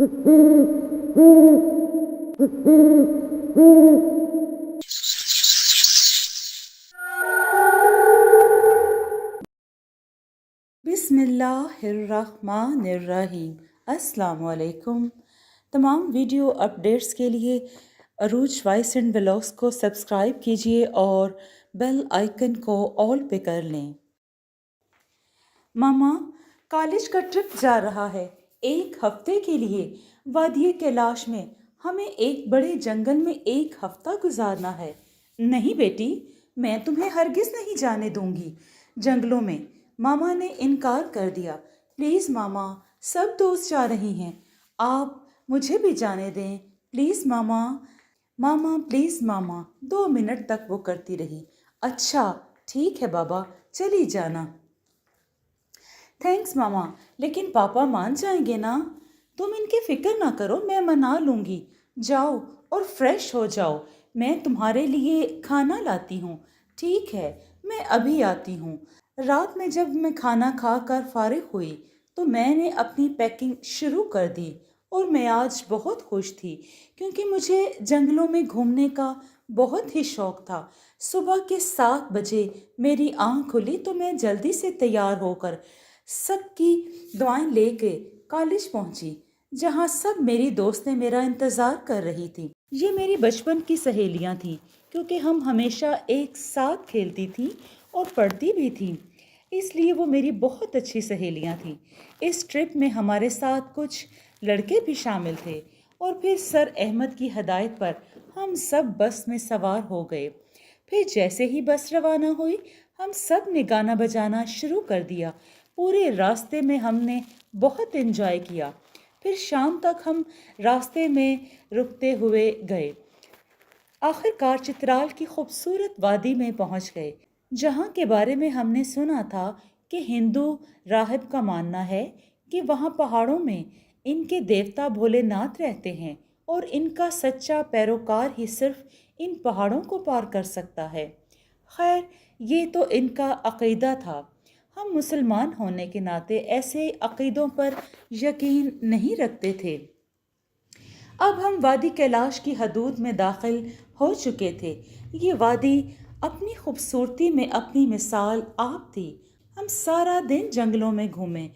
बिस्मिल्लाहिर्रहमानिर्रहीम। अस्सलाम वालेकुम। तमाम वीडियो अपडेट्स के लिए अरूज वॉइस एंड व्लॉग्स को सब्सक्राइब कीजिए और बेल आइकन को ऑल पे कर लें। मामा, कॉलेज का ट्रिप जा रहा है 1 हफ्ते के लिए। वादिये कैलाश में हमें एक बड़े जंगल में 1 हफ्ता गुजारना है। नहीं बेटी, मैं तुम्हें हरगिज नहीं जाने दूंगी जंगलों में। मामा ने इनकार कर दिया। प्लीज़ मामा, सब दोस्त जा रही हैं, आप मुझे भी जाने दें please mama. Mama please mama. 2 minute तक वो करती रही। अच्छा ठीक है बाबा, चली जाना। थैंक्स मामा, लेकिन पापा मान जाएंगे ना? तुम इनकी फिक्र ना करो, मैं मना लूँगी। जाओ और फ्रेश हो जाओ, मैं तुम्हारे लिए खाना लाती हूँ। ठीक है, मैं अभी आती हूँ। रात में जब मैं खाना खाकर फारिग हुई तो मैंने अपनी पैकिंग शुरू कर दी और मैं आज बहुत खुश थी क्योंकि मुझे जंगलों में घूमने का बहुत ही शौक था। सुबह के 7 बजे मेरी आँख खुली तो मैं जल्दी से तैयार होकर सबकी दुआएं लेके कॉलेज पहुंची, जहां सब मेरी दोस्तें मेरा इंतज़ार कर रही थी। ये मेरी बचपन की सहेलियां थीं क्योंकि हम हमेशा एक साथ खेलती थी और पढ़ती भी थी, इसलिए वो मेरी बहुत अच्छी सहेलियां थीं। इस ट्रिप में हमारे साथ कुछ लड़के भी शामिल थे और फिर सर अहमद की हदायत पर हम सब बस में सवार हो गए। फिर जैसे ही बस रवाना हुई हम सब ने गाना बजाना शुरू कर दिया। पूरे रास्ते में हमने बहुत एंजॉय किया। फिर शाम तक हम रास्ते में रुकते हुए गए। आखिरकार चित्राल की खूबसूरत वादी में पहुंच गए, जहां के बारे में हमने सुना था कि हिंदू राहिब का मानना है कि वहां पहाड़ों में इनके देवता भोलेनाथ रहते हैं और इनका सच्चा पैरोकार ही सिर्फ इन पहाड़ों को पार कर सकता है। खैर, ये तो इनका अकीदा था। हम मुसलमान होने के नाते ऐसे अकीदों पर यकीन नहीं रखते थे। अब हम वादी कैलाश की हदूद में दाखिल हो चुके थे। ये वादी अपनी खूबसूरती में अपनी मिसाल आप थी। हम सारा दिन जंगलों में घूमे।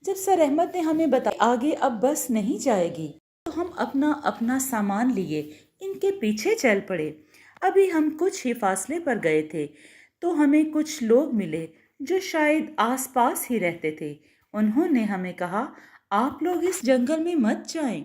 जब सर अहमद ने हमें बताया आगे अब बस नहीं जाएगी तो हम अपना अपना सामान लिए इनके पीछे चल पड़े। अभी हम कुछ ही फासले पर गए थे तो हमें कुछ लोग मिले जो शायद आसपास ही रहते थे। उन्होंने हमें कहा, आप लोग इस जंगल में मत जाएं।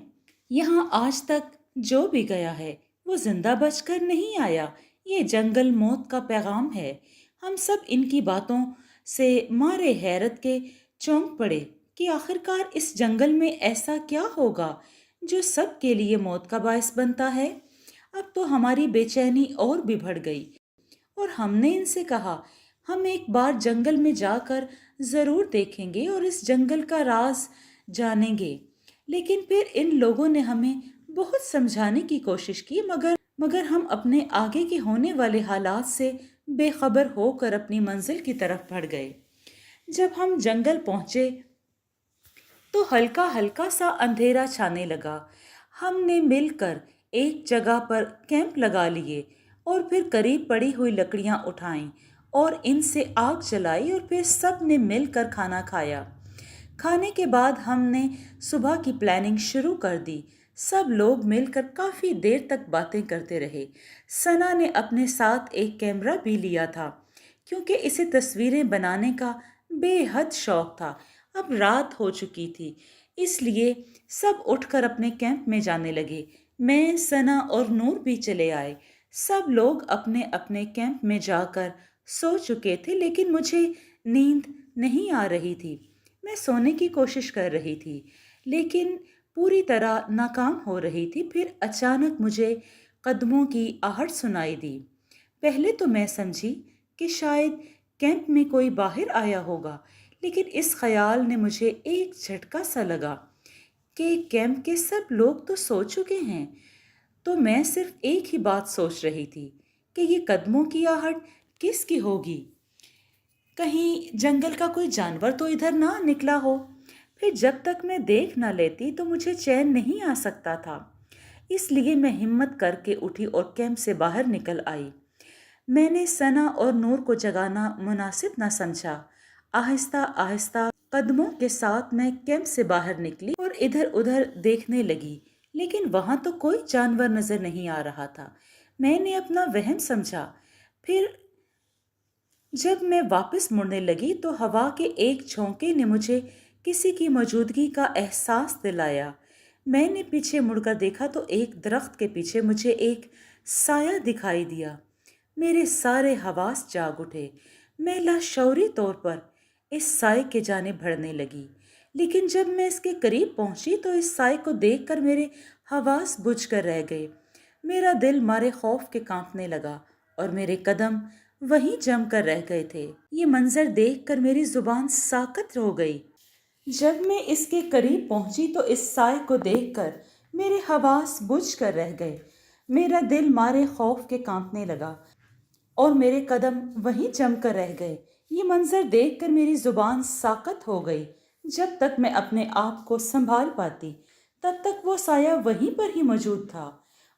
यहाँ आज तक जो भी गया है वो जिंदा बचकर नहीं आया। ये जंगल मौत का पैगाम है। हम सब इनकी बातों से मारे हैरत के चौंक पड़े कि आखिरकार इस जंगल में ऐसा क्या होगा जो सबके लिए मौत का बायस बनता है। अब तो हमारी बेचैनी और भी बढ़ गई और हमने इनसे कहा, हम एक बार जंगल में जाकर ज़रूर देखेंगे और इस जंगल का राज जानेंगे। लेकिन फिर इन लोगों ने हमें बहुत समझाने की कोशिश की, मगर हम अपने आगे के होने वाले हालात से बेखबर होकर अपनी मंजिल की तरफ बढ़ गए। जब हम जंगल पहुंचे तो हल्का हल्का सा अंधेरा छाने लगा। हमने मिलकर एक जगह पर कैंप लगा लिए और फिर करीब पड़ी हुई लकड़ियां उठाईं और इनसे आग जलाई और फिर सब ने मिलकर खाना खाया। खाने के बाद हमने सुबह की प्लानिंग शुरू कर दी। सब लोग मिलकर काफ़ी देर तक बातें करते रहे। सना ने अपने साथ एक कैमरा भी लिया था क्योंकि इसे तस्वीरें बनाने का बेहद शौक था। अब रात हो चुकी थी, इसलिए सब उठकर अपने कैंप में जाने लगे। मैं, सना और नूर भी चले आए। सब लोग अपने अपने कैंप में जाकर सो चुके थे, लेकिन मुझे नींद नहीं आ रही थी। मैं सोने की कोशिश कर रही थी लेकिन पूरी तरह नाकाम हो रही थी। फिर अचानक मुझे कदमों की आहट सुनाई दी। पहले तो मैं समझी कि शायद कैंप में कोई बाहर आया होगा, लेकिन इस ख्याल ने मुझे एक झटका सा लगा कि कैंप के सब लोग तो सो चुके हैं। तो मैं सिर्फ एक ही बात सोच रही थी कि ये कदमों की आहट किसकी होगी। कहीं जंगल का कोई जानवर तो इधर ना निकला हो। फिर जब तक मैं देख ना लेती तो मुझे चैन नहीं आ सकता था। इसलिए मैं हिम्मत करके उठी और कैंप से बाहर निकल आई। मैंने सना और नूर को जगाना मुनासिब न समझा। आहिस्ता आहिस्ता कदमों के साथ मैं कैंप से बाहर निकली और इधर उधर देखने लगी, लेकिन वहां तो कोई जानवर नजर नहीं आ रहा था। मैंने अपना वहम समझा। फिर जब मैं वापस मुड़ने लगी तो हवा के एक झोंके ने मुझे किसी की मौजूदगी का एहसास दिलाया। मैंने पीछे मुड़कर देखा तो एक दरख्त के पीछे मुझे एक साया दिखाई दिया। मेरे सारे हवास जाग उठे। मैं लाशऊरी तौर पर इस साए के जाने बढ़ने लगी, लेकिन जब मैं इसके करीब पहुंची तो इस साए को देखकर मेरे हवास बुझ कर रह गए। मेरा दिल मारे खौफ के कांपने लगा और मेरे कदम वहीं जम कर रह गए थे। ये मंजर देखकर मेरी जुबान साकत हो गई। जब मैं इसके करीब पहुंची तो इस साए को देखकर मेरे हवास बुझ कर रह गए। मेरा दिल मारे खौफ के कांपने लगा और मेरे कदम वहीं जम कर रह गए। ये मंजर देखकर मेरी जुबान साकत हो गई। जब तक मैं अपने आप को संभाल पाती तब तक वो साया वहीं पर ही मौजूद था।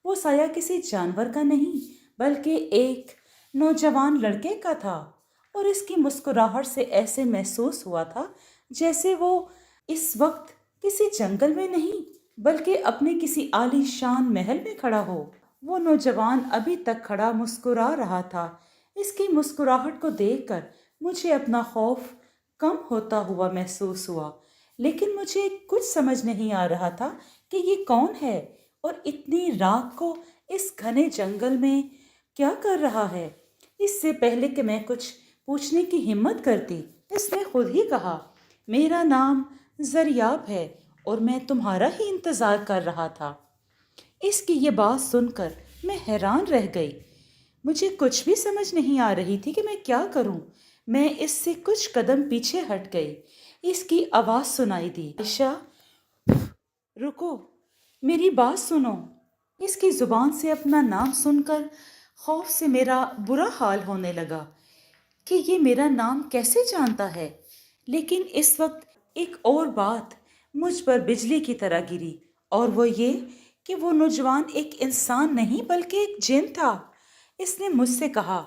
वो साया किसी जानवर का नहीं बल्कि एक नौजवान लड़के का था, और इसकी मुस्कुराहट से ऐसे महसूस हुआ था जैसे वो इस वक्त किसी जंगल में नहीं बल्कि अपने किसी आलीशान महल में खड़ा हो। वो नौजवान अभी तक खड़ा मुस्कुरा रहा था। इसकी मुस्कुराहट को देखकर मुझे अपना खौफ कम होता हुआ महसूस हुआ, लेकिन मुझे कुछ समझ नहीं आ रहा था कि ये कौन है और इतनी रात को इस घने जंगल में क्या कर रहा है। इससे पहले कि मैं कुछ पूछने की हिम्मत करती, इसने खुद ही कहा, मेरा नाम जरियाब है और मैं तुम्हारा ही इंतज़ार कर रहा था। इसकी ये बात सुनकर मैं हैरान रह गई। मुझे कुछ भी समझ नहीं आ रही थी कि मैं क्या करूं। मैं इससे कुछ कदम पीछे हट गई। इसकी आवाज़ सुनाई दी, आयशा रुको, मेरी बात सुनो। इसकी जुबान से अपना नाम सुनकर खौफ से मेरा बुरा हाल होने लगा कि ये मेरा नाम कैसे जानता है। लेकिन इस वक्त एक और बात मुझ पर बिजली की तरह गिरी, और वो ये कि वो नौजवान एक इंसान नहीं बल्कि एक जिन था। इसने मुझसे कहा,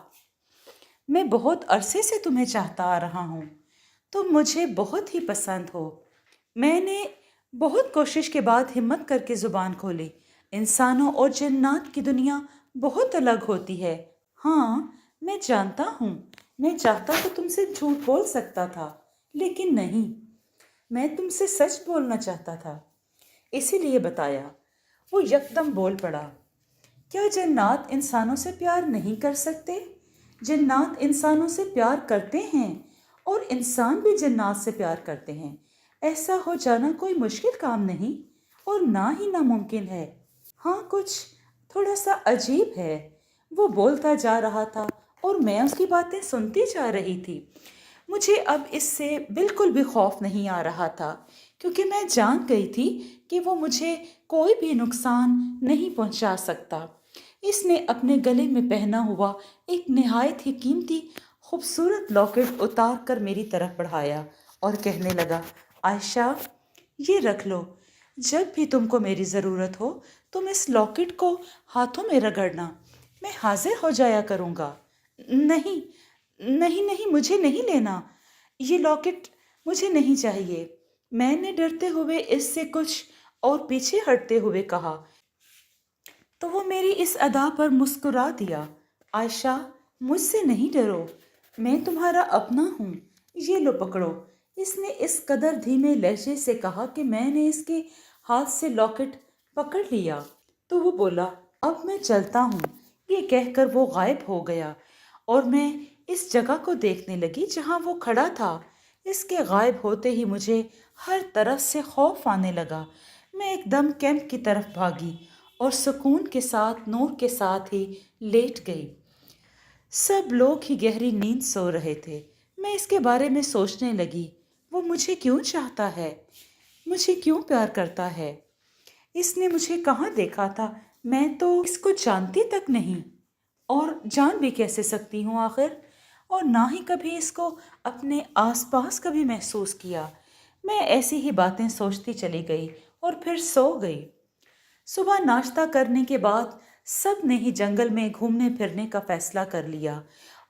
मैं बहुत अरसे से तुम्हें चाहता आ रहा हूँ। तुम मुझे बहुत ही पसंद हो। मैंने बहुत कोशिश के बाद हिम्मत करके ज़ुबान खोली। इंसानों और जन्नात की दुनिया बहुत अलग होती है। हाँ, मैं जानता हूँ। मैं चाहता तो तुमसे झूठ बोल सकता था, लेकिन नहीं, मैं तुमसे सच बोलना चाहता था, इसीलिए बताया। वो यकदम बोल पड़ा, क्या जन्नात इंसानों से प्यार नहीं कर सकते? जन्नात इंसानों से प्यार करते हैं और इंसान भी जन्नात से प्यार करते हैं। ऐसा हो जाना कोई मुश्किल काम नहीं और ना ही नामुमकिन है। हाँ, कुछ थोड़ा सा अजीब है। वो बोलता जा रहा था और मैं उसकी बातें सुनती जा रही थी। मुझे अब इससे बिल्कुल भी खौफ नहीं आ रहा था, क्योंकि मैं जान गई थी कि वो मुझे कोई भी नुकसान नहीं पहुंचा सकता। इसने अपने गले में पहना हुआ एक निहायत ही कीमती खूबसूरत लॉकेट उतार कर मेरी तरफ बढ़ाया और कहने लगा, आयशा, ये रख लो। जब भी तुमको मेरी ज़रूरत हो तुम इस लॉकेट को हाथों में रगड़ना, मैं हाजिर हो जाया करूँगा। नहीं नहीं नहीं, मुझे नहीं लेना, ये लॉकेट मुझे नहीं चाहिए। मैंने डरते हुए इससे कुछ और पीछे हटते हुए कहा, तो वो मेरी इस अदा पर मुस्कुरा दिया। आयशा, मुझसे नहीं डरो, मैं तुम्हारा अपना हूँ, ये लो पकड़ो। इसने इस कदर धीमे लहजे से कहा कि मैंने इसके हाथ से लॉकेट पकड़ लिया। तो वो बोला, अब मैं चलता हूँ। ये कहकर वो गायब हो गया और मैं इस जगह को देखने लगी जहाँ वो खड़ा था। इसके गायब होते ही मुझे हर तरफ से खौफ आने लगा। मैं एकदम कैंप की तरफ भागी और सुकून के साथ नूर के साथ ही लेट गई। सब लोग ही गहरी नींद सो रहे थे। मैं इसके बारे में सोचने लगी, वो मुझे क्यों चाहता है, मुझे क्यों प्यार करता है। इसने मुझे कहाँ देखा था, मैं तो इसको जानती तक नहीं, और जान भी कैसे सकती हूँ आखिर। और ना ही कभी इसको अपने आसपास कभी महसूस किया। मैं ऐसी ही बातें सोचती चली गई और फिर सो गई। सुबह नाश्ता करने के बाद सब ने ही जंगल में घूमने फिरने का फैसला कर लिया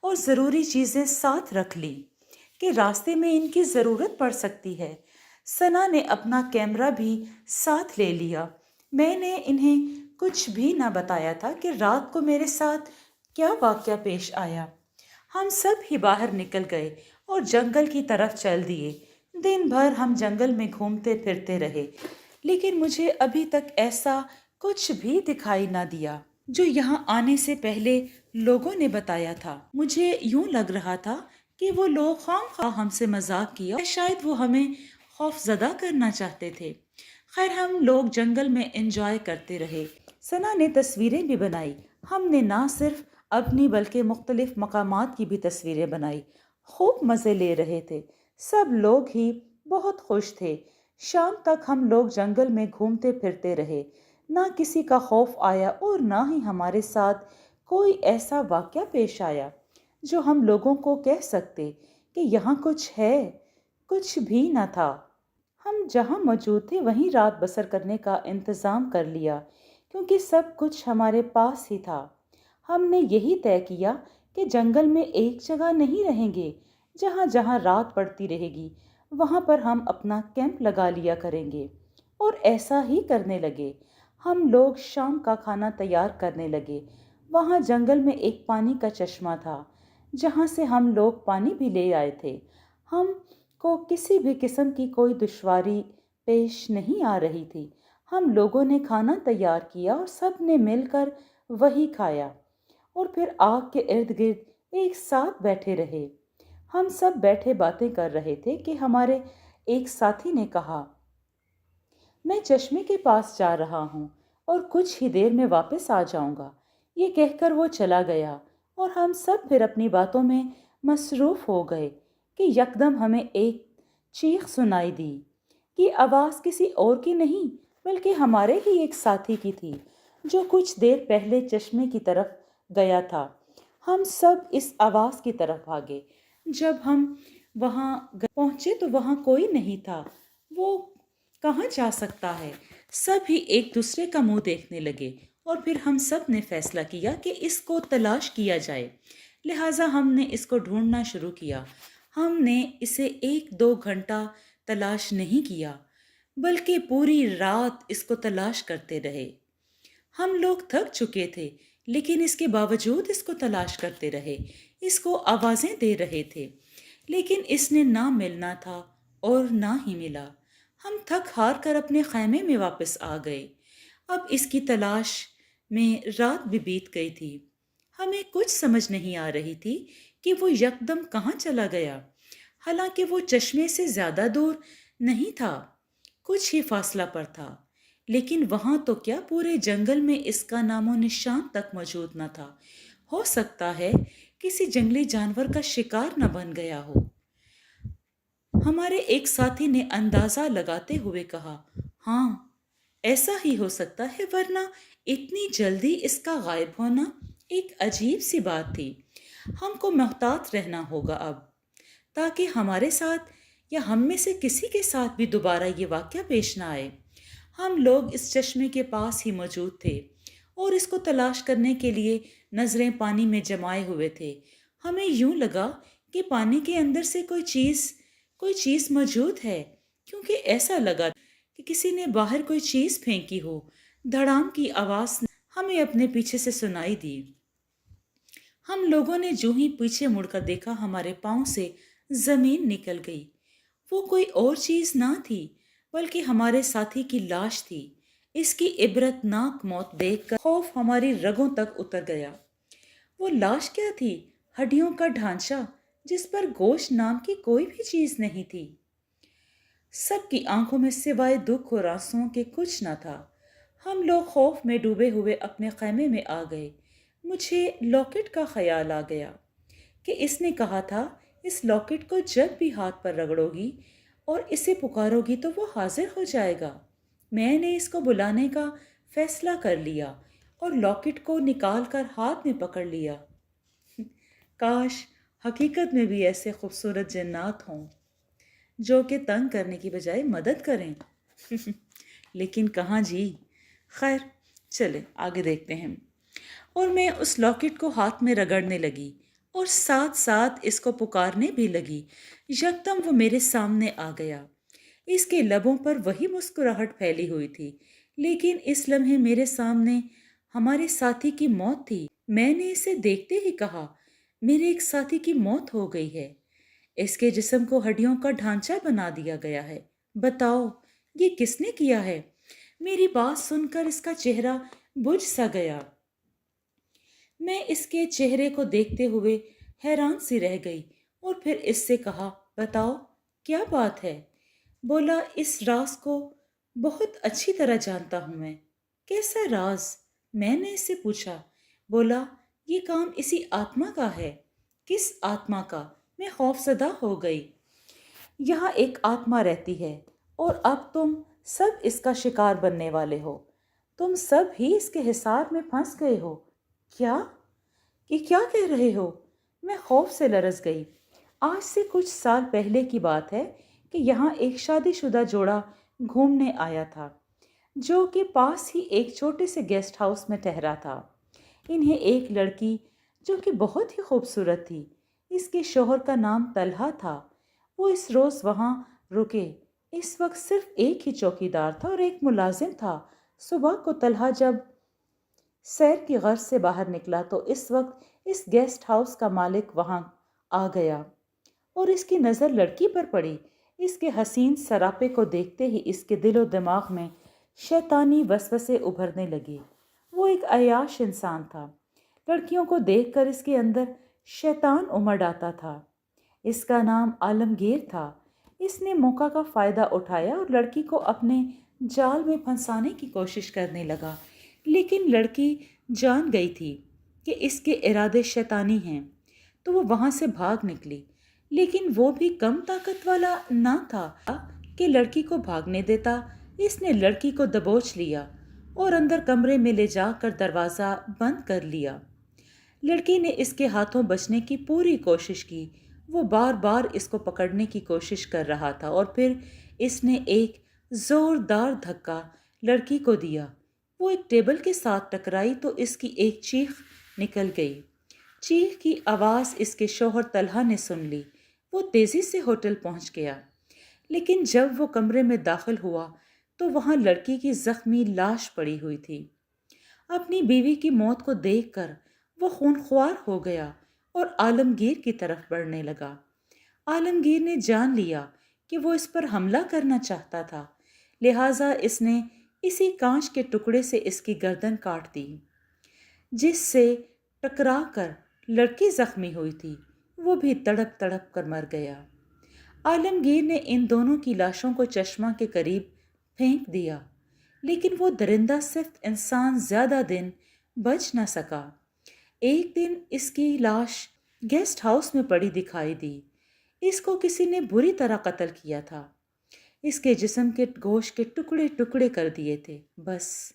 और ज़रूरी चीज़ें साथ रख ली कि रास्ते में इनकी ज़रूरत पड़ सकती है। सना ने अपना कैमरा भी साथ ले लिया। मैंने इन्हें कुछ भी ना बताया था कि रात को मेरे साथ क्या वाक़या पेश आया। हम सब ही बाहर निकल गए और जंगल की तरफ चल दिए। दिन भर हम जंगल में घूमते फिरते रहे, लेकिन मुझे अभी तक ऐसा कुछ भी दिखाई ना दिया जो यहाँ आने से पहले लोगों ने बताया था। मुझे यूं लग रहा था कि वो लोग खामखा हमसे मजाक किया या शायद वो हमें खौफजदा करना चाहते थे। खैर, हम लोग जंगल में एंजॉय करते रहे। सना ने तस्वीरें भी बनाई। हमने ना सिर्फ अपनी बल्कि मुख्तलिफ मकामात की भी तस्वीरें बनाई। खूब मज़े ले रहे थे। सब लोग ही बहुत खुश थे। शाम तक हम लोग जंगल में घूमते फिरते रहे। ना किसी का खौफ आया और ना ही हमारे साथ कोई ऐसा वाक़या पेश आया जो हम लोगों को कह सकते कि यहाँ कुछ है। कुछ भी न था। हम जहाँ मौजूद थे वहीं रात बसर करने का इंतज़ाम कर लिया, क्योंकि सब कुछ हमारे पास ही था। हमने यही तय किया कि जंगल में एक जगह नहीं रहेंगे। जहाँ जहाँ रात पड़ती रहेगी वहाँ पर हम अपना कैंप लगा लिया करेंगे। और ऐसा ही करने लगे। हम लोग शाम का खाना तैयार करने लगे। वहाँ जंगल में एक पानी का चश्मा था जहाँ से हम लोग पानी भी ले आए थे। हम को किसी भी किस्म की कोई दुश्वारी पेश नहीं आ रही थी। हम लोगों ने खाना तैयार किया और सब ने मिलकर वही खाया और फिर आग के इर्द गिर्द एक साथ बैठे रहे। हम सब बैठे बातें कर रहे थे कि हमारे एक साथी ने कहा, मैं चश्मे के पास जा रहा हूँ और कुछ ही देर में वापस आ जाऊंगा। ये कहकर वो चला गया और हम सब फिर अपनी बातों में मसरूफ हो गए कि यकदम हमें एक चीख सुनाई दी कि आवाज़ किसी और की नहीं बल्कि हमारे ही एक साथी की थी जो कुछ देर पहले चश्मे की तरफ गया था। हम सब इस आवाज़ की तरफ भागे। जब हम वहाँ पहुँचे तो वहाँ कोई नहीं था। वो कहाँ जा सकता है? सब ही एक दूसरे का मुंह देखने लगे और फिर हम सब ने फैसला किया कि इसको तलाश किया जाए। लिहाजा हमने इसको ढूंढना शुरू किया। हमने इसे 1-2 घंटा तलाश नहीं किया बल्कि पूरी रात इसको तलाश करते रहे। हम लोग थक चुके थे, लेकिन इसके बावजूद इसको तलाश करते रहे। इसको आवाज़ें दे रहे थे, लेकिन इसने ना मिलना था और ना ही मिला। हम थक हार कर अपने खैमे में वापस आ गए। अब इसकी तलाश में रात भी बीत गई थी। हमें कुछ समझ नहीं आ रही थी कि वो यकदम कहाँ चला गया। हालांकि वो चश्मे से ज़्यादा दूर नहीं था, कुछ ही फासला पर था, लेकिन वहाँ तो क्या पूरे जंगल में इसका नामो निशान तक मौजूद न था। हो सकता है किसी जंगली जानवर का शिकार न बन गया हो। हमारे एक साथी ने अंदाजा लगाते हुए कहा, हाँ, ऐसा ही हो सकता है, वरना इतनी जल्दी इसका गायब होना एक अजीब सी बात थी। हमको मोहतात रहना होगा अब, ताकि हमारे साथ या हम में से किसी के साथ भी दोबारा ये वाक़या पेश ना आए। हम लोग इस चश्मे के पास ही मौजूद थे और इसको तलाश करने के लिए नज़रें पानी में जमाए हुए थे। हमें यूं लगा कि पानी के अंदर से कोई चीज़ मौजूद है, क्योंकि ऐसा लगा कि किसी ने बाहर कोई चीज़ फेंकी हो। धड़ाम की आवाज़ हमें अपने पीछे से सुनाई दी। हम लोगों ने जो ही पीछे मुड़कर देखा, हमारे पाँव से ज़मीन निकल गई। वो कोई और चीज़ ना थी बल्कि हमारे साथी की लाश थी। इसकी इबरतनाक मौत देखकर खौफ हमारी रगों तक उतर गया। वो लाश क्या थी? हड्डियों का ढांचा जिस पर गोश्त नाम की कोई भी चीज़ नहीं थी। सबकी आंखों में सिवाय दुख और आंसुओं के कुछ न था। हम लोग खौफ में डूबे हुए अपने खैमे में आ गए। मुझे लॉकेट का ख्याल आ गया कि इसने कहा था, इस लॉकेट को जब भी हाथ पर रगड़ोगी और इसे पुकारोगी तो वो हाजिर हो जाएगा। मैंने इसको बुलाने का फैसला कर लिया और लॉकेट को निकाल कर हाथ में पकड़ लिया। काश हकीकत में भी ऐसे खूबसूरत जन्नात हों। जो कि तंग करने की बजाय मदद करें। लेकिन कहाँ जी। खैर, चले आगे देखते हैं। और मैं उस लॉकेट को हाथ में रगड़ने लगी और साथ साथ इसको पुकारने भी लगी। यकदम वो मेरे सामने आ गया। इसके लबों पर वही मुस्कुराहट फैली हुई थी, लेकिन इस लम्हे मेरे सामने हमारे साथी की मौत थी। मैंने इसे देखते ही कहा, मेरे एक साथी की मौत हो गई है। इसके जिस्म को हड्डियों का ढांचा बना दिया गया है। बताओ, ये किसने किया है? मेरी बात सुनकर इसका चेहरा बुझ सा गया। मैं इसके चेहरे को देखते हुए हैरान सी रह गई और फिर इससे कहा, बताओ क्या बात है? बोला, इस राज को बहुत अच्छी तरह जानता हूं मैं। कैसा राज? मैंने इससे पूछा। बोला, ये काम इसी आत्मा का है। किस आत्मा का? मैं खौफजदा हो गई। यहाँ एक आत्मा रहती है और अब तुम सब इसका शिकार बनने वाले हो। तुम सब ही इसके हिसार में फंस गए हो। क्या? ये क्या कह रहे हो? मैं खौफ से लरस गई। आज से कुछ साल पहले की बात है कि यहाँ एक शादीशुदा जोड़ा घूमने आया था, जो कि पास ही एक छोटे से गेस्ट हाउस में ठहरा था। इन्हें एक लड़की, जो कि बहुत ही खूबसूरत थी, इसके शोहर का नाम तलहा था, वो इस रोज़ वहाँ रुके। इस वक्त सिर्फ एक ही चौकीदार था और एक मुलाजिम था। सुबह को तलहा जब सैर की गर्ज से बाहर निकला तो इस वक्त इस गेस्ट हाउस का मालिक वहाँ आ गया और इसकी नज़र लड़की पर पड़ी। इसके हसीन सरापे को देखते ही इसके दिलो दिमाग में शैतानी वसवसे उभरने लगे। वो एक अय्याश इंसान था। लड़कियों को देखकर इसके अंदर शैतान उमड़ आता था। इसका नाम आलमगीर था। इसने मौका का फ़ायदा उठाया और लड़की को अपने जाल में फंसाने की कोशिश करने लगा, लेकिन लड़की जान गई थी कि इसके इरादे शैतानी हैं, तो वो वहाँ से भाग निकली। लेकिन वो भी कम ताकत वाला ना था कि लड़की को भागने देता। इसने लड़की को दबोच लिया और अंदर कमरे में ले जाकर दरवाज़ा बंद कर लिया। लड़की ने इसके हाथों बचने की पूरी कोशिश की। वो बार बार इसको पकड़ने की कोशिश कर रहा था और फिर इसने एक ज़ोरदार धक्का लड़की को दिया। वो एक टेबल के साथ टकराई तो इसकी एक चीख निकल गई। चीख की आवाज़ इसके शौहर तलहा ने सुन ली। वो तेज़ी से होटल पहुंच गया, लेकिन जब वो कमरे में दाखिल हुआ तो वहां लड़की की जख्मी लाश पड़ी हुई थी। अपनी बीवी की मौत को देखकर वो खूनख्वार हो गया और आलमगीर की तरफ बढ़ने लगा। आलमगीर ने जान लिया कि वो इस पर हमला करना चाहता था, लिहाजा इसने इसी कांच के टुकड़े से इसकी गर्दन काट दी, जिससे टकरा कर लड़की जख्मी हुई थी। वो भी तड़प तड़प कर मर गया। आलमगीर ने इन दोनों की लाशों को चश्मा के करीब फेंक दिया, लेकिन वो दरिंदा सिर्फ इंसान ज्यादा दिन बच न सका। एक दिन इसकी लाश गेस्ट हाउस में पड़ी दिखाई दी। इसको किसी ने बुरी तरह कत्ल किया था। इसके जिस्म के गोश्त के टुकड़े टुकड़े कर दिए थे। बस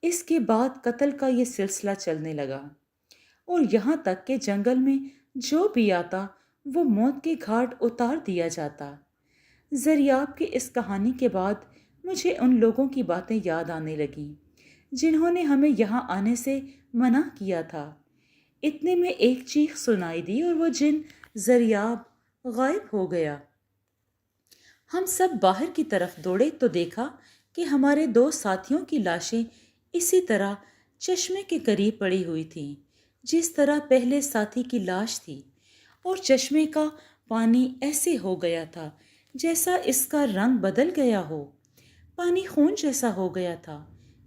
इसके बाद कत्ल का ये सिलसिला चलने लगा और यहाँ तक कि जंगल में जो भी आता वो मौत के घाट उतार दिया जाता। ज़रियाब की इस कहानी के बाद मुझे उन लोगों की बातें याद आने लगीं जिन्होंने हमें यहाँ आने से मना किया था। इतने में एक चीख सुनाई दी और वो जिन ज़रियाब गायब हो गया। हम सब बाहर की तरफ दौड़े तो देखा कि हमारे दो साथियों की लाशें इसी तरह चश्मे के करीब पड़ी हुई थीं, जिस तरह पहले साथी की लाश थी, और चश्मे का पानी ऐसे हो गया था जैसा इसका रंग बदल गया हो। पानी खून जैसा हो गया था।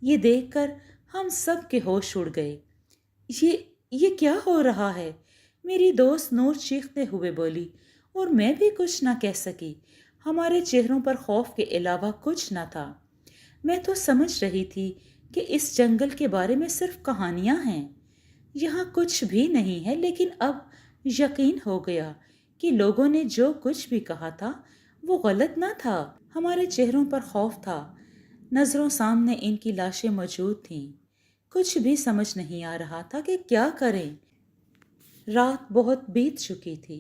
ये देखकर हम सब के होश उड़ गए। ये क्या हो रहा है? मेरी दोस्त नूर चीखते हुए बोली, और मैं भी कुछ ना कह सकी। हमारे चेहरों पर खौफ के अलावा कुछ ना था। मैं तो समझ रही थी कि इस जंगल के बारे में सिर्फ कहानियां हैं, यहाँ कुछ भी नहीं है, लेकिन अब यकीन हो गया कि लोगों ने जो कुछ भी कहा था वो गलत ना था। हमारे चेहरों पर खौफ था। नजरों सामने इनकी लाशें मौजूद थीं। कुछ भी समझ नहीं आ रहा था कि क्या करें। रात बहुत बीत चुकी थी।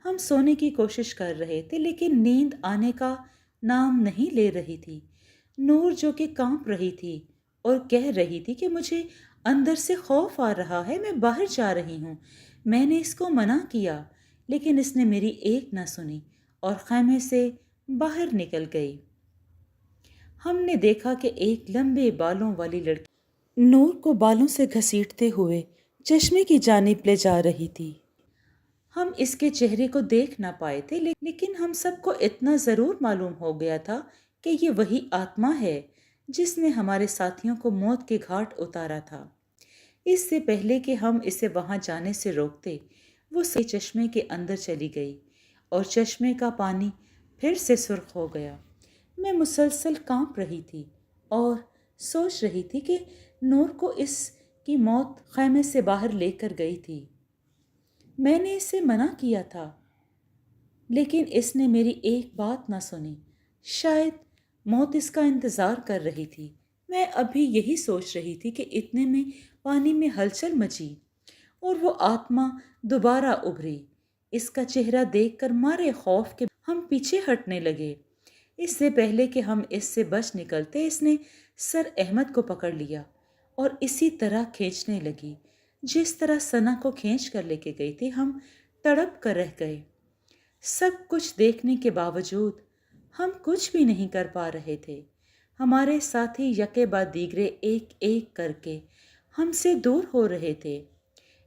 ہم سونے کی کوشش کر رہے تھے لیکن نیند آنے کا نام نہیں لے رہی تھی۔ نور جو کہ کانپ رہی تھی اور کہہ رہی تھی کہ مجھے اندر سے خوف آ رہا ہے، میں باہر جا رہی ہوں۔ میں نے اس کو منع کیا لیکن اس نے میری ایک نہ سنی اور خیمے سے باہر نکل گئی۔ ہم نے دیکھا کہ ایک لمبے بالوں والی لڑکی نور کو بالوں سے گھسیٹتے ہوئے چشمے کی جانب لے جا رہی تھی۔ ہم اس کے چہرے کو دیکھ نہ پائے تھے لیکن ہم سب کو اتنا ضرور معلوم ہو گیا تھا کہ یہ وہی آتما ہے جس نے ہمارے ساتھیوں کو موت کے گھاٹ اتارا تھا۔ اس سے پہلے کہ ہم اسے وہاں جانے سے روکتے، وہ چشمے کے اندر چلی گئی اور چشمے کا پانی پھر سے سرخ ہو گیا۔ میں مسلسل کانپ رہی تھی اور سوچ رہی تھی کہ نور کو اس کی موت خیمے سے باہر لے کر گئی تھی۔ میں نے اسے منع کیا تھا لیکن اس نے میری ایک بات نہ سنی۔ شاید موت اس کا انتظار کر رہی تھی۔ میں ابھی یہی سوچ رہی تھی کہ اتنے میں پانی میں ہلچل مچی اور وہ آتما دوبارہ ابھری۔ اس کا چہرہ دیکھ کر مارے خوف کے ہم پیچھے ہٹنے لگے۔ اس سے پہلے کہ ہم اس سے بچ نکلتے، اس نے سر احمد کو پکڑ لیا اور اسی طرح کھینچنے لگی جس طرح ثنا کو کھینچ کر لے کے گئی تھی۔ ہم تڑپ کر رہ گئے۔ سب کچھ دیکھنے کے باوجود ہم کچھ بھی نہیں کر پا رہے تھے۔ ہمارے ساتھی یکے بعد دیگرے ایک ایک کر کے ہم سے دور ہو رہے تھے۔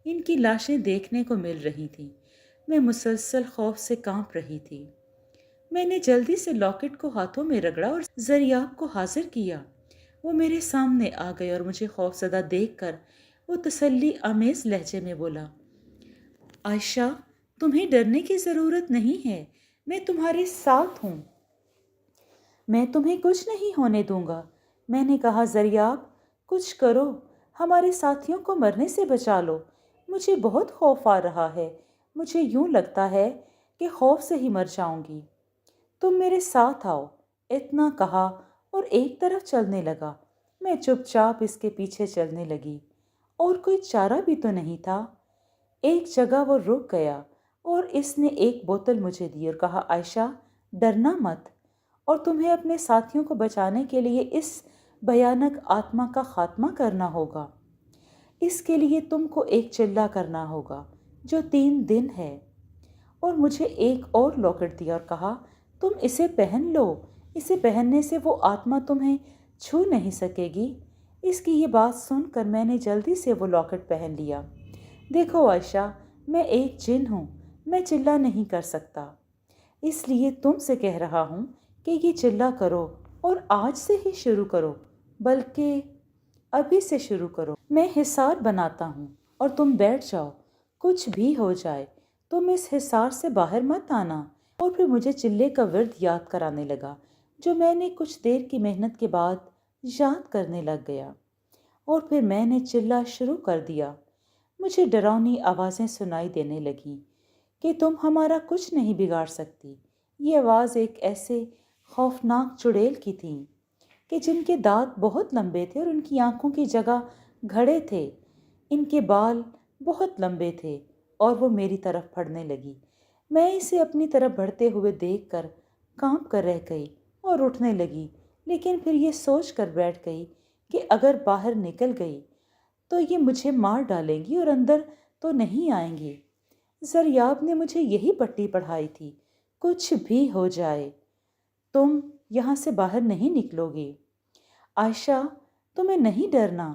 ان کی لاشیں دیکھنے کو مل رہی تھیں۔ میں مسلسل خوف سے کانپ رہی تھی۔ میں نے جلدی سے لاکٹ کو ہاتھوں میں رگڑا اور زریاب کو حاضر کیا۔ وہ میرے سامنے آ گئے اور مجھے خوفزدہ دیکھ کر وہ تسلی آمیز لہجے میں بولا، عائشہ، تمہیں ڈرنے کی ضرورت نہیں ہے، میں تمہارے ساتھ ہوں، میں تمہیں کچھ نہیں ہونے دوں گا۔ میں نے کہا، زریاب، کچھ کرو، ہمارے ساتھیوں کو مرنے سے بچا لو، مجھے بہت خوف آ رہا ہے، مجھے یوں لگتا ہے کہ خوف سے ہی مر جاؤں گی، تم میرے ساتھ آؤ۔ اتنا کہا اور ایک طرف چلنے لگا۔ میں چپ چاپ اس کے پیچھے چلنے لگی، اور کوئی چارہ بھی تو نہیں تھا۔ ایک جگہ وہ رک گیا اور اس نے ایک بوتل مجھے دی اور کہا، عائشہ، ڈرنا مت، اور تمہیں اپنے ساتھیوں کو بچانے کے لیے اس بھیانک آتما کا خاتمہ کرنا ہوگا۔ اس کے لیے تم کو ایک چلہ کرنا ہوگا جو 3 دن ہے۔ اور مجھے ایک اور لاکٹ دیا اور کہا، تم اسے پہن لو، اسے پہننے سے وہ آتما تمہیں چھو نہیں سکے گی۔ اس کی یہ بات سن کر میں نے جلدی سے وہ لاکٹ پہن لیا۔ دیکھو عائشہ، میں ایک جن ہوں، میں چلہ نہیں کر سکتا، اس لیے تم سے کہہ رہا ہوں کہ یہ چلہ کرو، اور آج سے ہی شروع کرو، بلکہ ابھی سے شروع کرو۔ میں حصار بناتا ہوں اور تم بیٹھ جاؤ، کچھ بھی ہو جائے تم اس حصار سے باہر مت آنا۔ اور پھر مجھے چلے کا ورد یاد کرانے لگا جو میں نے کچھ دیر کی محنت کے بعد یاد کرنے لگ گیا، اور پھر میں نے چلہ شروع کر دیا۔ مجھے ڈراؤنی آوازیں سنائی دینے لگیں کہ تم ہمارا کچھ نہیں بگاڑ سکتی۔ یہ آواز ایک ایسے خوفناک چڑیل کی تھی کہ جن کے دانت بہت لمبے تھے اور ان کی آنکھوں کی جگہ گھڑے تھے، ان کے بال بہت لمبے تھے، اور وہ میری طرف بڑھنے لگی۔ میں اسے اپنی طرف بڑھتے ہوئے دیکھ کر کانپ کر رہ گئی اور اٹھنے لگی، لیکن پھر یہ سوچ کر بیٹھ گئی کہ اگر باہر نکل گئی تو یہ مجھے مار ڈالیں گی اور اندر تو نہیں آئیں گی۔ زریاب نے مجھے یہی پٹی پڑھائی تھی، کچھ بھی ہو جائے تم یہاں سے باہر نہیں نکلو گی۔ عائشہ، تمہیں نہیں ڈرنا،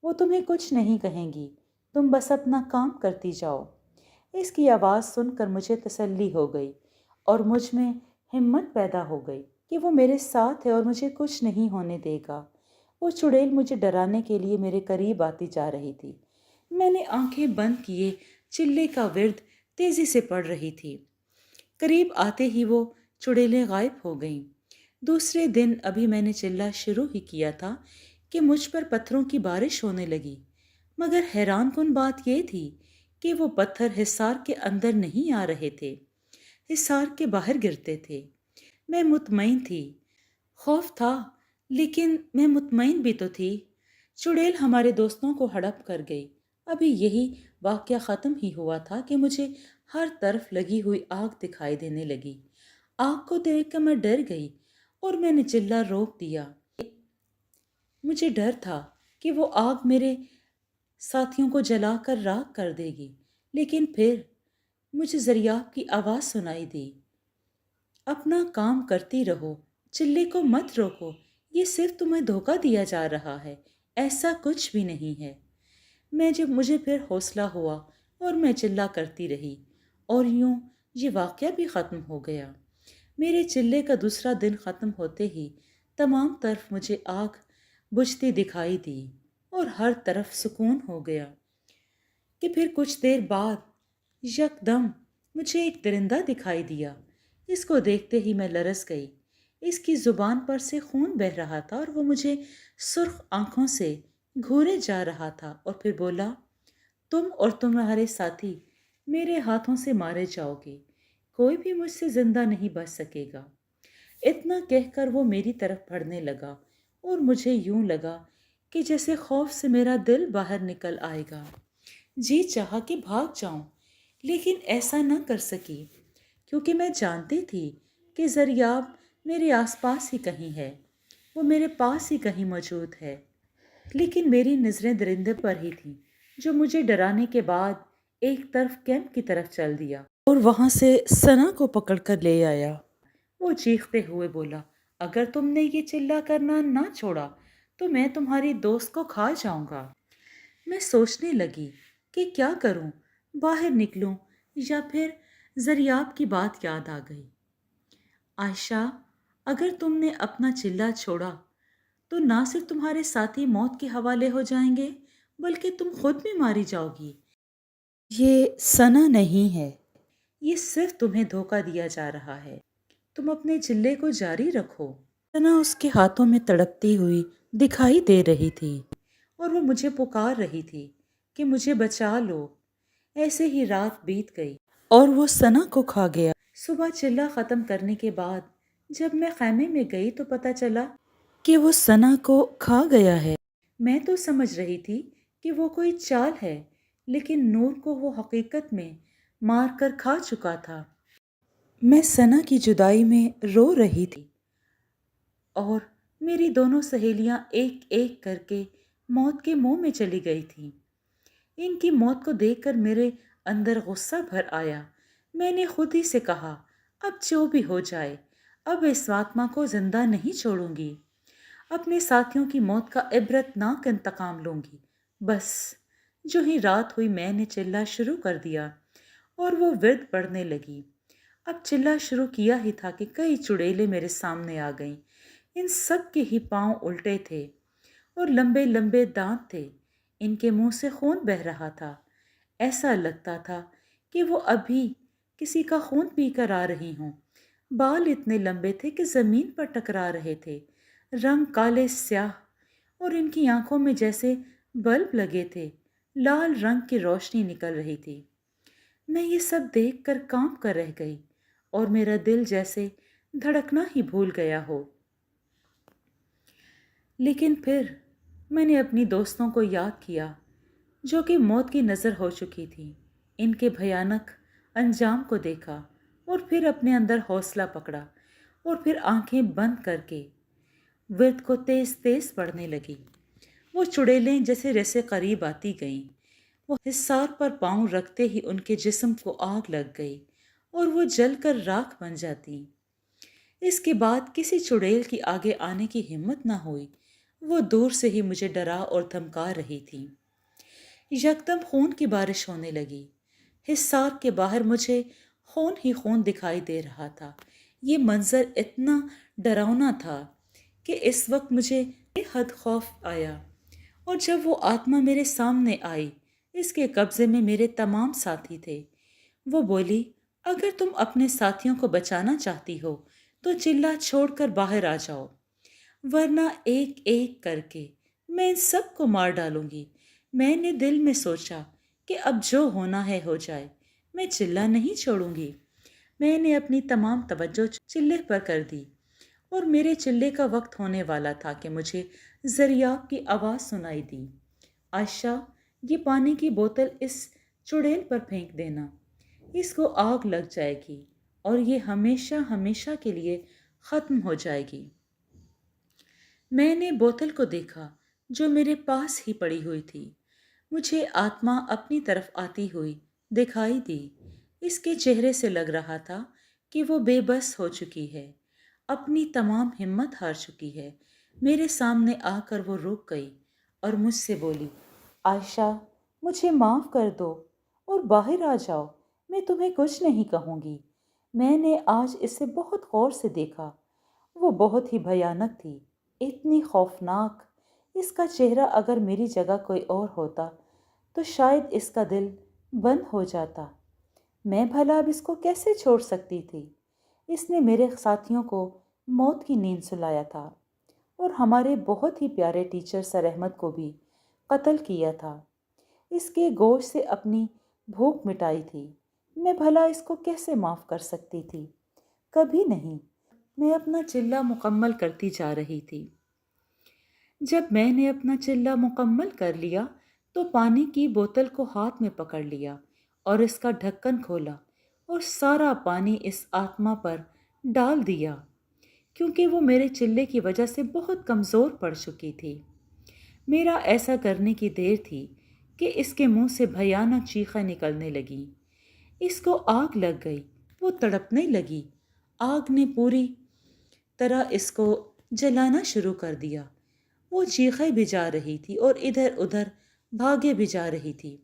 وہ تمہیں کچھ نہیں کہیں گی، تم بس اپنا کام کرتی جاؤ۔ اس کی آواز سن کر مجھے تسلی ہو گئی اور مجھ میں ہمت پیدا ہو گئی کہ وہ میرے ساتھ ہے اور مجھے کچھ نہیں ہونے دے گا۔ وہ چڑیل مجھے ڈرانے کے لیے میرے قریب آتی جا رہی تھی۔ میں نے آنکھیں بند کیے چلے کا ورد تیزی سے پڑھ رہی تھی۔ قریب آتے ہی وہ چڑیلیں غائب ہو گئیں۔ دوسرے دن ابھی میں نے چلہ شروع ہی کیا تھا کہ مجھ پر پتھروں کی بارش ہونے لگی، مگر حیران کن بات یہ تھی کہ وہ پتھر حصار کے اندر نہیں آ رہے تھے، حصار کے باہر گرتے تھے۔ میں مطمئن تھی، خوف تھا لیکن میں مطمئن بھی تو تھی۔ چڑیل ہمارے دوستوں کو ہڑپ کر گئی۔ ابھی یہی واقعہ ختم ہی ہوا تھا کہ مجھے हर तरफ लगी हुई आग दिखाई देने लगी। आग को देखकर मैं डर गई और मैंने चिल्ला रोक दिया। मुझे डर था कि वो आग मेरे साथियों को जलाकर राख कर देगी, लेकिन फिर मुझे ज़रियाब की आवाज़ सुनाई दी। अपना काम करती रहो, चिल्ले को मत रोको, ये सिर्फ तुम्हें धोखा दिया जा रहा है, ऐसा कुछ भी नहीं है। मुझे फिर हौसला हुआ और मैं चिल्ला करती रही और यूं ये वाक़या भी ख़त्म हो गया। मेरे चिल्ले का दूसरा दिन ख़त्म होते ही तमाम तरफ मुझे आग बुझती दिखाई दी और हर तरफ सुकून हो गया कि फिर कुछ देर बाद यकदम मुझे एक दरिंदा दिखाई दिया। इसको देखते ही मैं लरस गई। इसकी ज़ुबान पर से खून बह रहा था और वो मुझे सुर्ख आंखों से घूरे जा रहा था और फिर बोला, तुम और तुम्हारे साथी मेरे हाथों से मारे जाओगे, कोई भी मुझसे जिंदा नहीं बच सकेगा। इतना कहकर वो मेरी तरफ बढ़ने लगा और मुझे यूं लगा कि जैसे खौफ से मेरा दिल बाहर निकल आएगा। जी चाहा कि भाग जाऊं, लेकिन ऐसा न कर सकी क्योंकि मैं जानती थी कि ज़रियाब मेरे आसपास ही कहीं है, वो मेरे पास ही कहीं मौजूद है। लेकिन मेरी नज़रें दरिंदे पर ही थीं, जो मुझे डराने के बाद एक तरफ कैंप की तरफ चल दिया और वहाँ से सना को पकड़कर ले आया। वो चीखते हुए बोला, अगर तुमने ये चिल्ला करना ना छोड़ा तो मैं तुम्हारी दोस्त को खा जाऊंगा। मैं सोचने लगी कि क्या करूं, बाहर निकलूं या फिर ज़रियाब की बात याद आ गई। आयशा, अगर तुमने अपना चिल्ला छोड़ा तो ना सिर्फ तुम्हारे साथी मौत के हवाले हो जाएंगे, बल्कि तुम खुद भी मारी जाओगी। ये सना नहीं है, ये सिर्फ तुम्हें धोखा दिया जा रहा है। तुम अपने चिल्ले को जारी रखो। सना उसके हाथों में तड़पती हुई दिखाई दे रही थी और वो मुझे पुकार रही थी कि मुझे बचा लो। ऐसे ही रात बीत गई और वो सना को खा गया। सुबह चिल्ला ख़त्म करने के बाद जब मैं खैमे में गई तो पता चला कि वो सना को खा गया है। मैं तो समझ रही थी कि वो कोई चाल है, लेकिन नूर को वो हकीकत में मार कर खा चुका था। मैं सना की जुदाई में रो रही थी और मेरी दोनों सहेलियां एक एक करके मौत के मुंह में चली गई थीं। इनकी मौत को देखकर मेरे अंदर गुस्सा भर आया। मैंने खुद ही से कहा, अब जो भी हो जाए, अब इस आत्मा को जिंदा नहीं छोड़ूंगी। अपने साथियों की मौत का इबरतनाक इंतकाम लूंगी। बस जो ही रात हुई मैंने चिल्ला शुरू कर दिया और वो विर्द पड़ने लगी। अब चिल्ला शुरू किया ही था कि कई चुड़ैलें मेरे सामने आ गईं। इन सब के ही पांव उल्टे थे और लंबे लंबे दांत थे। इनके मुंह से खून बह रहा था। ऐसा लगता था कि वो अभी किसी का खून पी कर आ रही हों। बाल इतने लंबे थे कि ज़मीन पर टकरा रहे थे। रंग काले स्याह और इनकी आंखों में जैसे बल्ब लगे थे। लाल रंग की रोशनी निकल रही थी। मैं ये सब देख कर कांप कर रह गई और मेरा दिल जैसे धड़कना ही भूल गया हो। लेकिन फिर मैंने अपनी दोस्तों को याद किया जो कि मौत की नज़र हो चुकी थी। इनके भयानक अंजाम को देखा और फिर अपने अंदर हौसला पकड़ा और फिर आंखें बंद करके विर्द को तेज तेज पढ़ने लगी। वो चुड़ैलें जैसे जैसे करीब आती गईं, वो हिस्सार पर पांव रखते ही उनके जिस्म को आग लग गई और वो जलकर राख बन जाती। इसके बाद किसी चुड़ैल की आगे आने की हिम्मत ना हुई। वो दूर से ही मुझे डरा और धमका रही थी। यकदम खून की बारिश होने लगी। हिस्सार के बाहर मुझे खून ही खून दिखाई दे रहा था। ये मंजर इतना डरावना था कि इस वक्त मुझे बेहद खौफ आया। और जब वो आत्मा मेरे सामने आई, इसके कब्जे में मेरे तमाम साथी थे। वो बोली, अगर तुम अपने साथियों को बचाना चाहती हो तो चिल्ला छोड़कर बाहर आ जाओ, वरना एक एक करके मैं इन सब को मार डालूंगी। मैंने दिल में सोचा कि अब जो होना है हो जाए, मैं चिल्ला नहीं छोड़ूंगी। मैंने अपनी तमाम तवज्जो चिल्ले पर कर दी और मेरे चिल्ले का वक्त होने वाला था कि मुझे ज़रियाब की आवाज़ सुनाई दी। आयशा, ये पानी की बोतल इस चुड़ैल पर फेंक देना। اس کو آگ لگ جائے گی اور یہ ہمیشہ ہمیشہ کے لیے ختم ہو جائے گی۔ میں نے بوتل کو دیکھا جو میرے پاس ہی پڑی ہوئی تھی۔ مجھے آتما اپنی طرف آتی ہوئی دکھائی دی۔ اس کے چہرے سے لگ رہا تھا کہ وہ بے بس ہو چکی ہے، اپنی تمام ہمت ہار چکی ہے۔ میرے سامنے آ کر وہ رک گئی اور مجھ سے بولی، عائشہ مجھے معاف کر دو اور باہر آ جاؤ، میں تمہیں کچھ نہیں کہوں گی۔ میں نے آج اسے بہت غور سے دیکھا، وہ بہت ہی بھیانک تھی، اتنی خوفناک۔ اس کا چہرہ اگر میری جگہ کوئی اور ہوتا تو شاید اس کا دل بند ہو جاتا۔ میں بھلا اب اس کو کیسے چھوڑ سکتی تھی؟ اس نے میرے ساتھیوں کو موت کی نیند سلایا تھا اور ہمارے بہت ہی پیارے ٹیچر سر احمد کو بھی قتل کیا تھا۔ اس کے گوشت سے اپنی بھوک مٹائی تھی۔ میں بھلا اس کو کیسے معاف کر سکتی تھی؟ کبھی نہیں۔ میں اپنا چلہ مکمل کرتی جا رہی تھی۔ جب میں نے اپنا چلہ مکمل کر لیا تو پانی کی بوتل کو ہاتھ میں پکڑ لیا اور اس کا ڈھکن کھولا اور سارا پانی اس آتما پر ڈال دیا، کیونکہ وہ میرے چلے کی وجہ سے بہت کمزور پڑ چکی تھی۔ میرا ایسا کرنے کی دیر تھی کہ اس کے منہ سے بھیانک چیخیں نکلنے لگیں۔ اس کو آگ لگ گئی، وہ تڑپنے لگی۔ آگ نے پوری طرح اس کو جلانا شروع کر دیا۔ وہ چیخیں بھی جا رہی تھی اور ادھر ادھر بھاگے بھی جا رہی تھی۔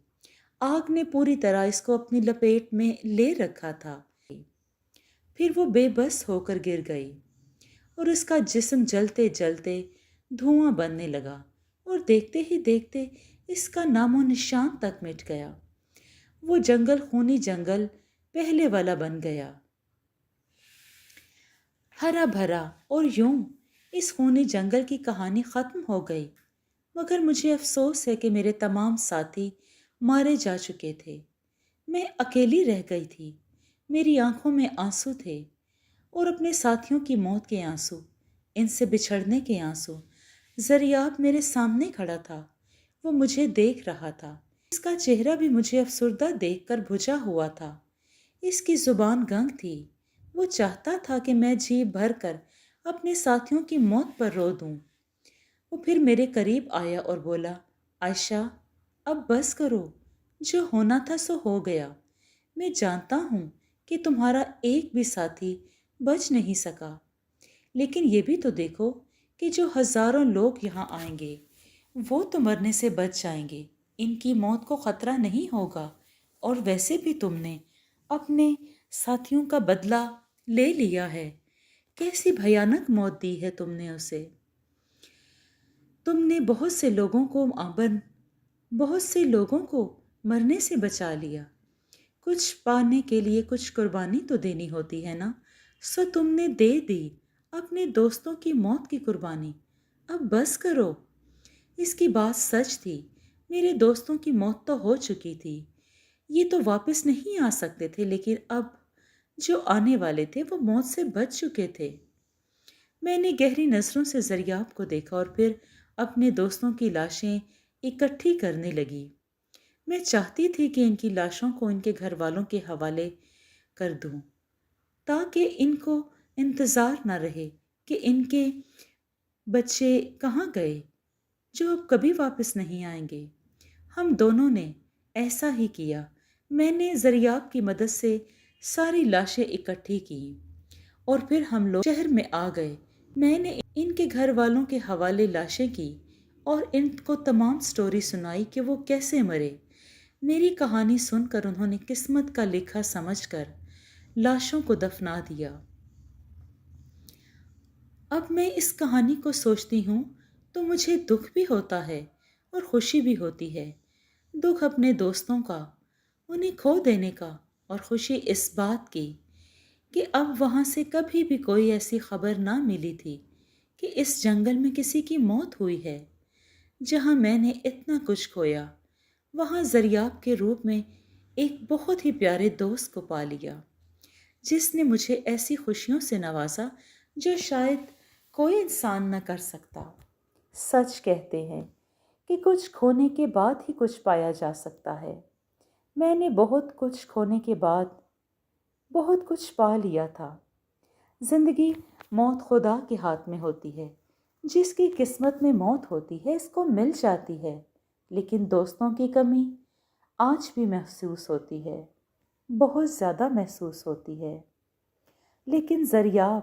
آگ نے پوری طرح اس کو اپنی لپیٹ میں لے رکھا تھا۔ پھر وہ بے بس ہو کر گر گئی اور اس کا جسم جلتے جلتے دھواں بننے لگا اور دیکھتے ہی دیکھتے اس کا نام و نشان تک مٹ گیا۔ وہ جنگل خونی جنگل پہلے والا بن گیا، ہرا بھرا، اور یوں اس خونی جنگل کی کہانی ختم ہو گئی۔ مگر مجھے افسوس ہے کہ میرے تمام ساتھی مارے جا چکے تھے۔ میں اکیلی رہ گئی تھی۔ میری آنکھوں میں آنسو تھے اور اپنے ساتھیوں کی موت کے آنسو، ان سے بچھڑنے کے آنسو۔ زریاب میرے سامنے کھڑا تھا، وہ مجھے دیکھ رہا تھا۔ اس کا چہرہ بھی مجھے افسردہ دیکھ کر بھجا ہوا تھا۔ اس کی زبان گنگ تھی۔ وہ چاہتا تھا کہ میں جی بھر کر اپنے ساتھیوں کی موت پر رو دوں۔ وہ پھر میرے قریب آیا اور بولا، عائشہ اب بس کرو، جو ہونا تھا سو ہو گیا۔ میں جانتا ہوں کہ تمہارا ایک بھی ساتھی بچ نہیں سکا، لیکن یہ بھی تو دیکھو کہ جو ہزاروں لوگ یہاں آئیں گے وہ تو مرنے سے بچ جائیں گے، ان کی موت کو خطرہ نہیں ہوگا۔ اور ویسے بھی تم نے اپنے ساتھیوں کا بدلہ لے لیا ہے۔ کیسی بھیانک موت دی ہے تم نے اسے۔ تم نے بہت سے لوگوں کو مرنے سے بچا لیا۔ کچھ پانے کے لیے کچھ قربانی تو دینی ہوتی ہے نا، سو تم نے دے دی اپنے دوستوں کی موت کی قربانی۔ اب بس کرو۔ اس کی بات سچ تھی، میرے دوستوں کی موت تو ہو چکی تھی، یہ تو واپس نہیں آ سکتے تھے، لیکن اب جو آنے والے تھے وہ موت سے بچ چکے تھے۔ میں نے گہری نظروں سے زریاب کو دیکھا اور پھر اپنے دوستوں کی لاشیں اکٹھی کرنے لگی۔ میں چاہتی تھی کہ ان کی لاشوں کو ان کے گھر والوں کے حوالے کر دوں، تاکہ ان کو انتظار نہ رہے کہ ان کے بچے کہاں گئے جو اب کبھی واپس نہیں آئیں گے۔ ہم دونوں نے ایسا ہی کیا۔ میں نے زریاب کی مدد سے ساری لاشیں اکٹھی کی اور پھر ہم لوگ شہر میں آ گئے۔ میں نے ان کے گھر والوں کے حوالے لاشیں کی اور ان کو تمام سٹوری سنائی کہ وہ کیسے مرے۔ میری کہانی سن کر انہوں نے قسمت کا لکھا سمجھ کر لاشوں کو دفنا دیا۔ اب میں اس کہانی کو سوچتی ہوں تو مجھے دکھ بھی ہوتا ہے اور خوشی بھی ہوتی ہے۔ دکھ اپنے دوستوں کا، انہیں کھو دینے کا، اور خوشی اس بات کی کہ اب وہاں سے کبھی بھی کوئی ایسی خبر نہ ملی تھی کہ اس جنگل میں کسی کی موت ہوئی ہے۔ جہاں میں نے اتنا کچھ کھویا، وہاں زریاب کے روپ میں ایک بہت ہی پیارے دوست کو پا لیا، جس نے مجھے ایسی خوشیوں سے نوازا جو شاید کوئی انسان نہ کر سکتا۔ سچ کہتے ہیں کہ کچھ کھونے کے بعد ہی کچھ پایا جا سکتا ہے۔ میں نے بہت کچھ کھونے کے بعد بہت کچھ پا لیا تھا۔ زندگی موت خدا کے ہاتھ میں ہوتی ہے۔ جس کی قسمت میں موت ہوتی ہے اس کو مل جاتی ہے، لیکن دوستوں کی کمی آج بھی محسوس ہوتی ہے، بہت زیادہ محسوس ہوتی ہے۔ لیکن ذریعہ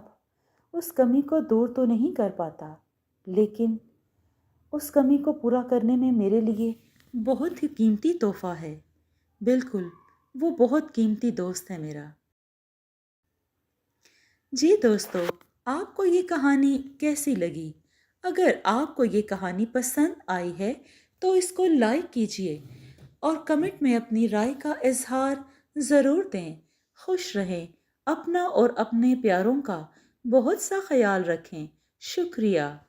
اس کمی کو دور تو نہیں کر پاتا، لیکن اس کمی کو پورا کرنے میں میرے لیے بہت ہی قیمتی تحفہ ہے۔ بالکل، وہ بہت قیمتی دوست ہے میرا۔ جی دوستو، آپ کو یہ کہانی کیسی لگی؟ اگر آپ کو یہ کہانی پسند آئی ہے تو اس کو لائک کیجئے اور کمنٹ میں اپنی رائے کا اظہار ضرور دیں۔ خوش رہیں، اپنا اور اپنے پیاروں کا بہت سا خیال رکھیں۔ شکریہ۔